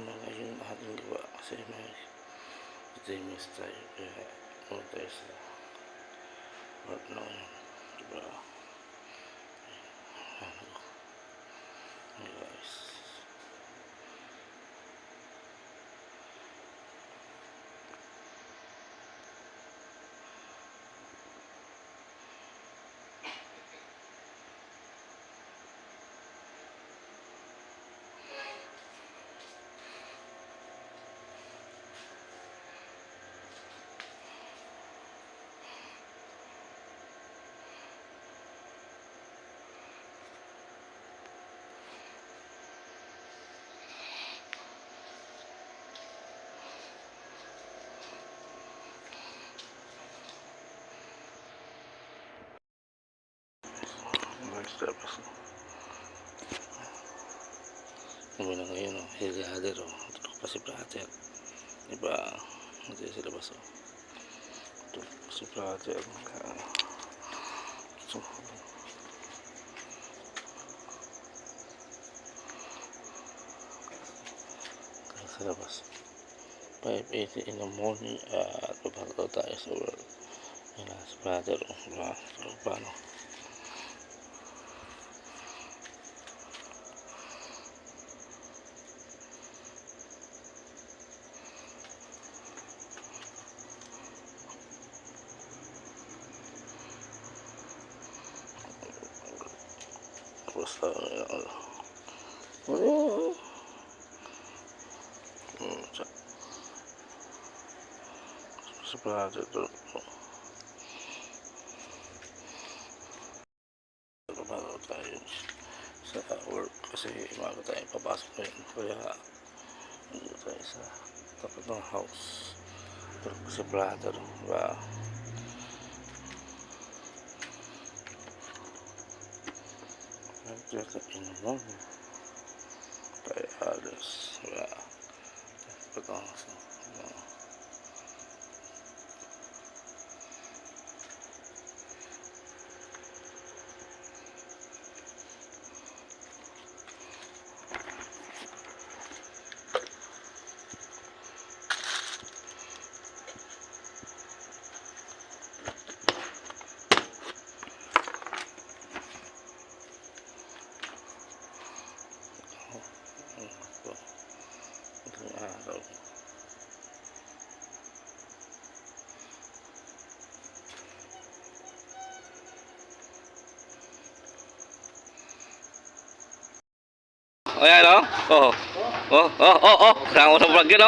mga yung ating gawa kasi may James tayo kaya muna tayo sa work na yun, diba? Guys, tapos naman na ngayon hilihader tutok pa si brother, diba? Hindi sa labas tutok pa si brother so sa labas 5:80 in the morning at babagaw tayo sa work. Yan na si brother, diba? So paano basta sa brother babagaw tayo sa work kasi umaga tayo papasok ngayon kaya dito tayo sa tapat ng house pero si brother diba? Just in the morning tayo alas diba? Pagkakasa araw. O yan kailangan ko sa vlog yun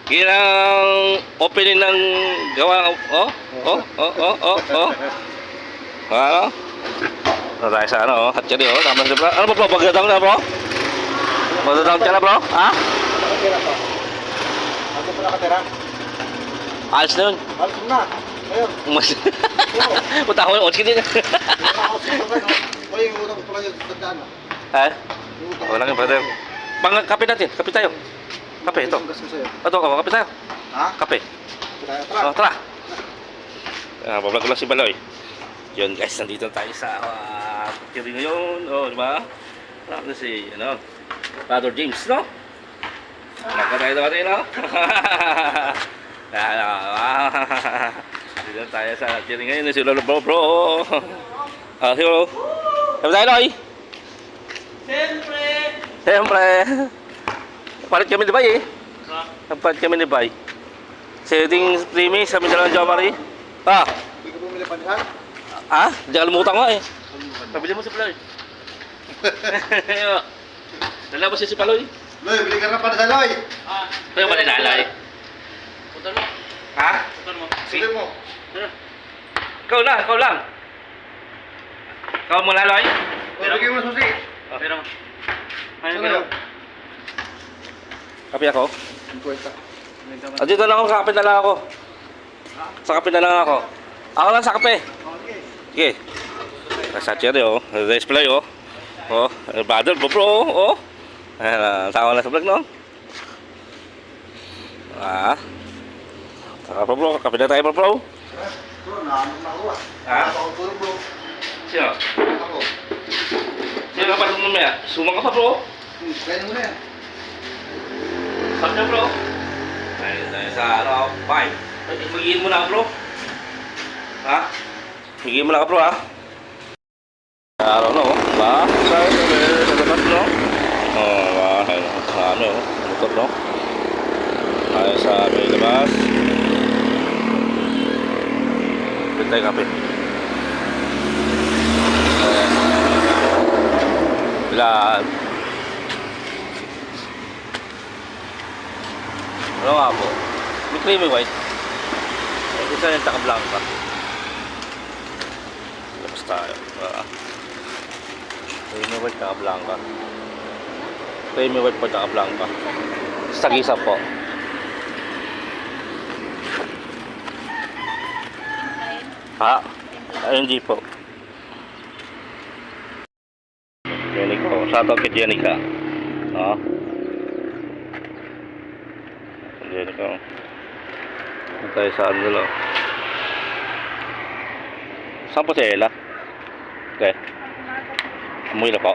ginang opening ng gawa ano tayo sa hatchery tama na bro. Ano ba bro, pagkatang na bro? Pagkatang ka na bro? Ha? Ako pala katira. Alis na yun. Alis mo na. Ayun. Punta ako yung din. May utang ko pala yung tandaan. Ha? Wala nga brother. Kape natin. Kape tayo. Kape ito. Ito kape tayo. Ha? Kape. Tara. Tara. Bablog ko lang si Baloy. Yun guys, nandito tayo sa kiri ngayon. Di ba? Tapos si Brother James, no? Nagkatayo natin, no? Dito tayo sa kiri ngayon. Si Lolo Bro. Hello. Sabi tayo, Loy? Siyempre. Palit kami ni Bay Palit kami ni Bay. Setting streaming sa Mindanao Jomari. Hindi ka bumili panhan? Di kalimutan ko Pabili mo si Paloy. Lalabas siya si Paloy. Loy, bili ka na panhan, Loy. Ito yung maninalay. Putan mo. Putan mo. Bili mo. Ikaw lang. Ikaw muna, Loy. Bigyan mo susi. Pero mo. Kape ako? 50. Dito lang ako, sa kape na lang ako. Sa kape na lang ako. Ako lang sa kape. Okay. Sige. Sa cherry display brother bro tawa na sa vlog no. Saka bro, kape na tayo bro. Bro, naano na ako Ako tulog bro. Sino? Ako. Sino ka pa mamaya? Sumang ka pa bro. Kaya mo na yan. Saan siya bro? Ayun tayo sa ano, 5. Magiging mo na bro. Ha? Magiging mo na bro ha? Araw na oh. Ba? Sa labas no? Oh, ba? Sa ano oh. Motor no? Tayo sa may labas. Dito tayo kape. Ilan? Ano nga po? May creamy white. Isa yung taka-blanca. Labas tayo. Creamy white, taka-blanca. Creamy white po, taka-blanca. Sagisa po. Ha? Ay, hindi po. Jenica. Shoutout kay Jenica. Ha? Jenica. Ito tayo sa ano lang. Saan po si Ella? Okay. Amoy na po.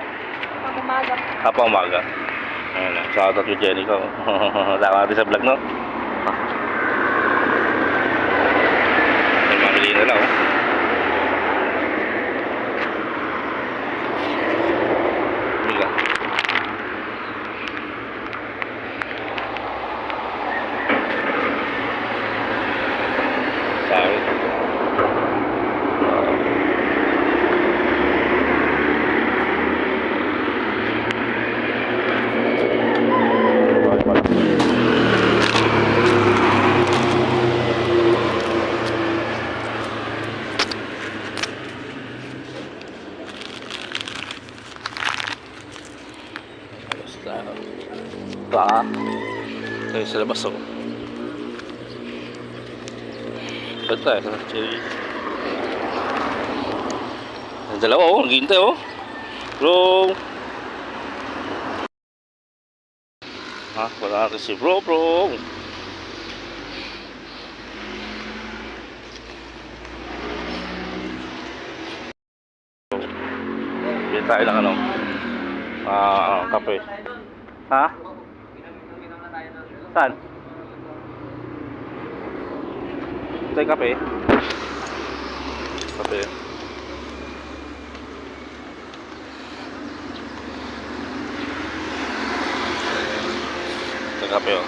Pag-umaga. Hapa umaga. Ayun lang. Shoutout kay Jenica. Tama natin sa vlog, no? May mamili na lang, oh. Biga. Sabi. Basta tayo sa labas ako. Ba't tayo sa cherry? Ang dalawa oh, naghihintay oh. Bro! Ha? Wala natin si bro. Bili tayo ng ano? Kape. Ha? Saan? Ito yung kape. Kape. Ito yung kape oh.